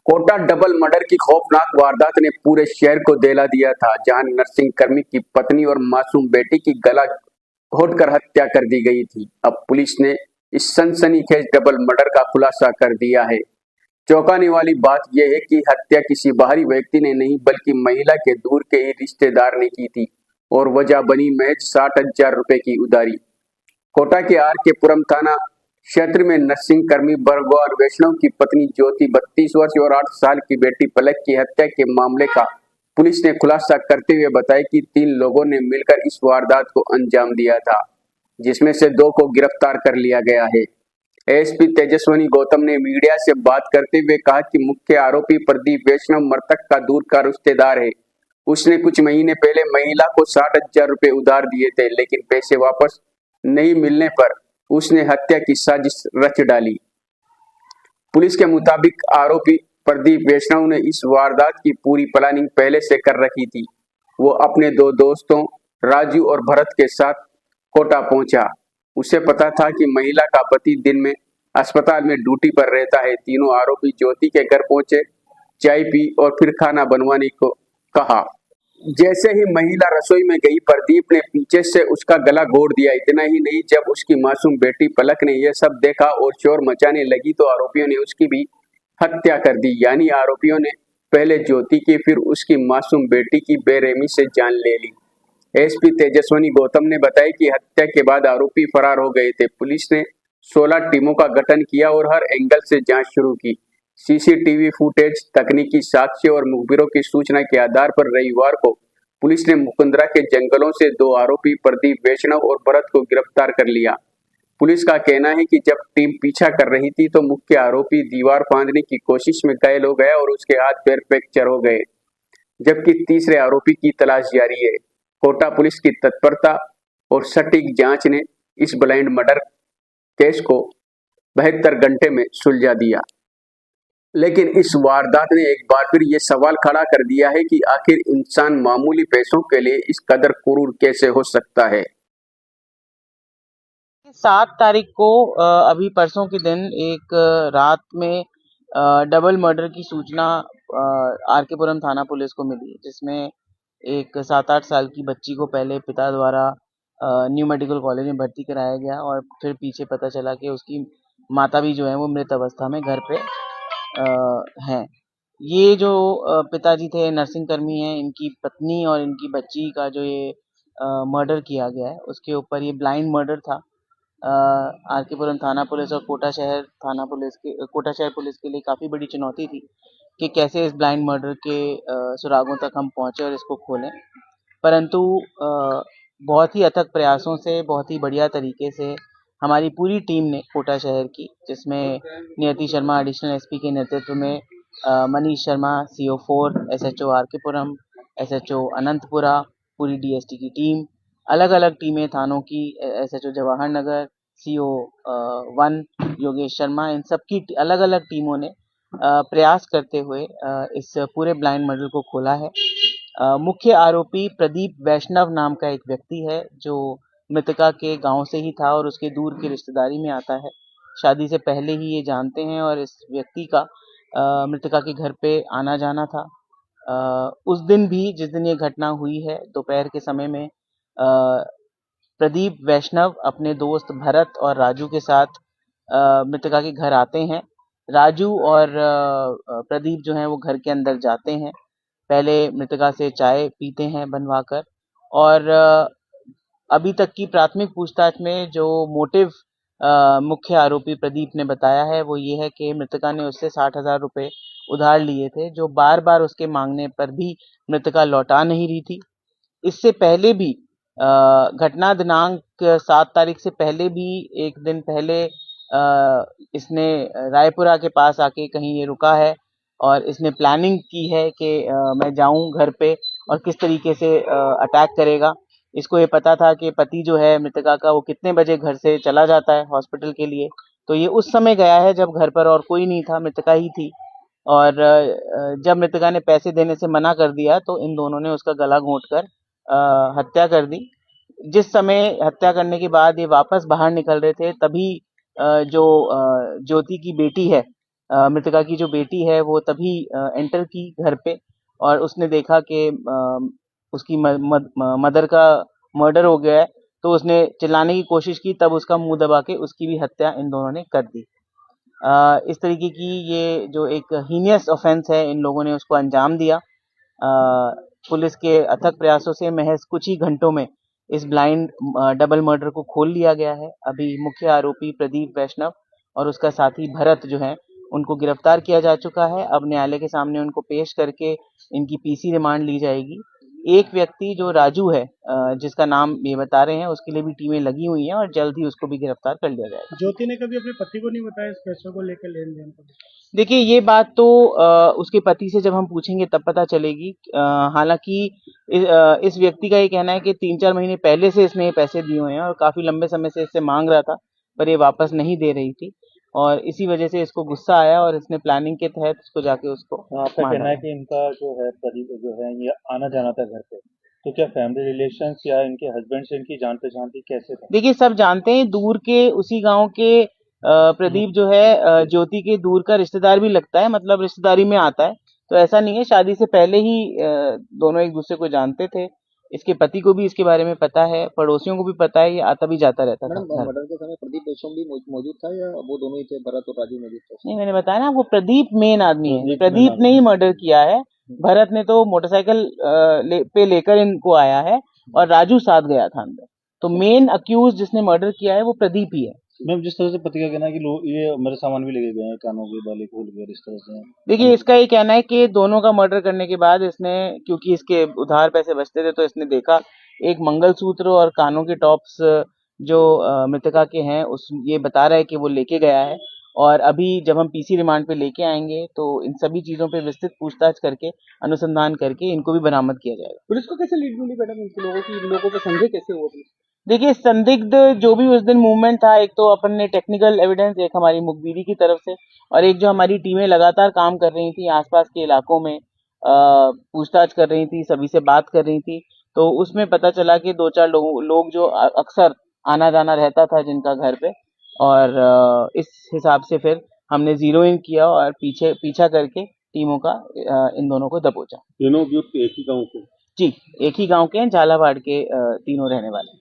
Kota double murder की खौफनाक वारदात ने पूरे शहर को दहला दिया था, जहां नर्सिंग कर्मी की पत्नी और मासूम बेटी की गला घोंटकर हत्या कर दी गई थी। अब पुलिस ने इस सनसनीखेज डबल मर्डर का खुलासा कर दिया है। चौंकाने वाली बात यह है कि हत्या किसी बाहरी व्यक्ति ने नहीं, बल्कि महिला के दूर के ही रिश्तेदार ने की थी और वजह बनी महज 60,000 रुपए की उधारी। कोटा के आर के पुरम थाना क्षेत्र में नर्सिंग कर्मी भगवान वैष्णव की पत्नी ज्योति 32 वर्ष और 8 साल की बेटी पलक की हत्या के मामले का पुलिस ने खुलासा करते हुए बताया कि 3 लोगों ने मिलकर इस वारदात को अंजाम दिया था, जिसमें से 2 को गिरफ्तार कर लिया गया है। एएसपी तेजस्वनी गौतम ने मीडिया से बात करते हुए कहा कि मुख्य आरोपी प्रदीप वैष्णव मृतक का दूर का रिश्तेदार है। उसने कुछ महीने पहले महिला को 60,000 रुपए उधार दिए थे, लेकिन पैसे वापस नहीं मिलने पर उसने हत्या की साजिश रच डाली। पुलिस के मुताबिक आरोपी प्रदीप वैष्णव ने इस वारदात की पूरी प्लानिंग पहले से कर रखी थी। वो अपने 2 दोस्तों राजू और भरत के साथ कोटा पहुंचा। उसे पता था कि महिला का पति दिन में अस्पताल में ड्यूटी पर रहता है। तीनों आरोपी ज्योति के घर पहुंचे, चाय पी और फिर खाना बनवाने को कहा। जैसे ही महिला रसोई में गई, प्रदीप ने पीछे से उसका गला घोंट दिया। इतना ही नहीं, जब उसकी मासूम बेटी पलक ने यह सब देखा और शोर मचाने लगी तो आरोपियों ने उसकी भी हत्या कर दी। यानी आरोपियों ने पहले ज्योति की, फिर उसकी मासूम बेटी की बेरहमी से जान ले ली। एसपी तेजस्वनी गौतम ने बताया कि हत्या के बाद आरोपी फरार हो गए थे। पुलिस ने 16 टीमों का गठन किया और हर एंगल से जांच शुरू की। सीसीटीवी फुटेज, तकनीकी साक्ष्य और मुखबिरों की सूचना के आधार पर रविवार को पुलिस ने मुकुंदरा के जंगलों से 2 आरोपी प्रदीप वैष्णव और भरत को गिरफ्तार कर लिया। पुलिस का कहना है कि जब टीम पीछा कर रही थी तो मुख्य आरोपी दीवार फांदने की कोशिश में घायल हो गया और उसके हाथ पैर फ्रैक्चर हो गए, जबकि तीसरे आरोपी की तलाश जारी है। कोटा पुलिस की तत्परता और सटीक जांच ने इस ब्लाइंड मर्डर केस को 72 घंटे में सुलझा दिया। लेकिन इस वारदात ने एक बार फिर ये सवाल खड़ा कर दिया है कि आखिर इंसान मामूली पैसों के लिए इस कदर क्रूर कैसे हो सकता है। 7 तारीख को अभी परसों के दिन एक रात में डबल मर्डर की सूचना आर के पुरम थाना पुलिस को मिली, जिसमें एक 7-8 साल की बच्ची को पहले पिता द्वारा न्यू मेडिकल कॉलेज में भर्ती कराया गया और फिर पीछे पता चला कि उसकी माता भी जो है वो मृत अवस्था में घर पे हैं। ये जो पिताजी थे नर्सिंग कर्मी हैं, इनकी पत्नी और इनकी बच्ची का जो ये मर्डर किया गया है, उसके ऊपर ये ब्लाइंड मर्डर था। आर के पुरम थाना पुलिस और कोटा शहर पुलिस के लिए काफ़ी बड़ी चुनौती थी कि कैसे इस ब्लाइंड मर्डर के सुरागों तक हम पहुँचे और इसको खोलें। परंतु बहुत ही अथक प्रयासों से, बहुत ही बढ़िया तरीके से हमारी पूरी टीम ने कोटा शहर की, जिसमें नियति शर्मा एडिशनल एसपी के नेतृत्व में Manish Sharma CO4, SHO are के पुरम, SHO अनंतपुरा, पूरी DST की टीम, अलग अलग टीमें थानों की, SHO जवाहर नगर, CO 1 योगेश शर्मा, इन सब की अलग अलग टीमों ने प्रयास करते हुए इस पूरे ब्लाइंड मर्डर को खोला है। मुख्य आरोपी प्रदीप वैष्णव नाम का एक व्यक्ति है, जो मृतका के गांव से ही था और उसके दूर की रिश्तेदारी में आता है। शादी से पहले ही ये जानते हैं और इस व्यक्ति का मृतका के घर पे आना जाना था। उस दिन भी, जिस दिन ये घटना हुई है, दोपहर के समय में प्रदीप वैष्णव अपने दोस्त भरत और राजू के साथ मृतका के घर आते हैं। राजू और प्रदीप जो हैं वो घर के अंदर जाते हैं, पहले मृतका से चाय पीते हैं बनवाकर और अभी तक की प्राथमिक पूछताछ में जो मोटिव मुख्य आरोपी प्रदीप ने बताया है वो ये है कि मृतका ने उससे 60,000 रुपए उधार लिए थे, जो बार बार उसके मांगने पर भी मृतका लौटा नहीं रही थी। इससे पहले भी घटना दिनांक 7 तारीख से पहले भी एक दिन पहले इसने रायपुरा के पास आके कहीं ये रुका है और इसने प्लानिंग की है कि मैं जाऊं घर पे और किस तरीके से अटैक करेगा। इसको ये पता था कि पति जो है मृतका का वो कितने बजे घर से चला जाता है हॉस्पिटल के लिए, तो ये उस समय गया है जब घर पर और कोई नहीं था, मृतका ही थी। और जब मृतका ने पैसे देने से मना कर दिया तो इन दोनों ने उसका गला घोंटकर हत्या कर दी। जिस समय हत्या करने के बाद ये वापस बाहर निकल रहे थे, तभी जो ज्योति की बेटी है मृतका की जो बेटी है वो तभी एंटर की घर पे, और उसने देखा कि उसकी मदर का मर्डर हो गया है, तो उसने चिल्लाने की कोशिश की, तब उसका मुंह दबा के उसकी भी हत्या इन दोनों ने कर दी। इस तरीके की ये जो एक हीनियस ऑफेंस है, इन लोगों ने उसको अंजाम दिया। पुलिस के अथक प्रयासों से महज कुछ ही घंटों में इस ब्लाइंड डबल मर्डर को खोल लिया गया है। अभी मुख्य आरोपी प्रदीप वैष्णव और उसका साथी भरत जो है, उनको गिरफ्तार किया जा चुका है। अब न्यायालय के सामने उनको पेश करके इनकी पीसी रिमांड ली जाएगी। एक व्यक्ति जो राजू है, जिसका नाम ये बता रहे हैं, उसके लिए भी टीमें लगी हुई हैं और जल्द ही उसको भी गिरफ्तार कर लिया जाएगा। ज्योति ने कभी अपने पति को नहीं बताया इस पैसों को लेकर लेन देन को? देखिए, ये बात तो उसके पति से जब हम पूछेंगे तब पता चलेगी। हालांकि इस व्यक्ति का ये कहना है कि 3-4 महीने पहले से इसने ये पैसे दिए हुए हैं और काफी लंबे समय से इससे मांग रहा था, पर ये वापस नहीं दे रही थी, और इसी वजह से इसको गुस्सा आया और इसने प्लानिंग के तहत इसको जाके उसको आपका मार कहना है डाला। कि इनका जो है प्रदीप जो है ये आना जाना था घर पे, तो क्या फैमिली रिलेशंस या इनके हस्बैंड से इनकी जान पहचान थी, कैसे था? देखिए, सब जानते हैं, दूर के उसी गांव के प्रदीप जो है ज्योति के दूर का रिश्तेदार भी लगता है, मतलब रिश्तेदारी में आता है। तो ऐसा नहीं है, शादी से पहले ही दोनों एक दूसरे को जानते थे। इसके पति को भी इसके बारे में पता है, पड़ोसियों को भी पता है, ये आता भी जाता रहता था मैडम, घर। मर्डर के समय प्रदीप वैष्णव भी मौजूद था या वो दोनों ही थे, भरत और राजू मौजूद थे? नहीं, मैंने बताया ना, वो प्रदीप मेन आदमी है। प्रदीप प्रदीप main ने ही मर्डर किया है। भरत ने तो मोटरसाइकिल पे लेकर इनको आया है और राजू साथ गया था अंदर। तो मेन अक्यूज जिसने मर्डर किया है वो प्रदीप ही है। मैम, जिस तरह से पति का कहना है कि लोग ये मेरे सामान भी लेके गए हैं, कानों के बाले खोल कर इस तरह से। देखिए, इसका ये कहना है कि दोनों का मर्डर करने के बाद इसने, क्योंकि इसके उधार पैसे बचते थे, तो इसने देखा एक मंगलसूत्र और कानों के टॉप्स जो मृतका के हैं, उस ये बता रहा है कि वो लेके गया है। और अभी जब हम पीसी रिमांड पे लेके आएंगे तो इन सभी चीजों पे विस्तृत पूछताछ करके, अनुसंधान करके इनको भी बरामद किया जाएगा। पुलिस को कैसे लीड मिली मैडम इन लोगों की, इन लोगों को संदेह कैसे हुआ पुलिस? देखिए, संदिग्ध जो भी उस दिन मूवमेंट था, एक तो अपन ने टेक्निकल एविडेंस, एक हमारी मुखबिरी की तरफ से, और एक जो हमारी टीमें लगातार काम कर रही थी आसपास के इलाकों में, पूछताछ कर रही थी, सभी से बात कर रही थी, तो उसमें पता चला कि 2-4 लोग जो अक्सर आना जाना रहता था जिनका घर पे, और इस हिसाब से फिर हमने जीरो इन किया और पीछा करके टीमों का इन दोनों को दबोचा। तीनों अभियुक्त एक ही गाँव के? जी, एक ही गांव के हैं, झालावाड़ के तीनों रहने वाले हैं।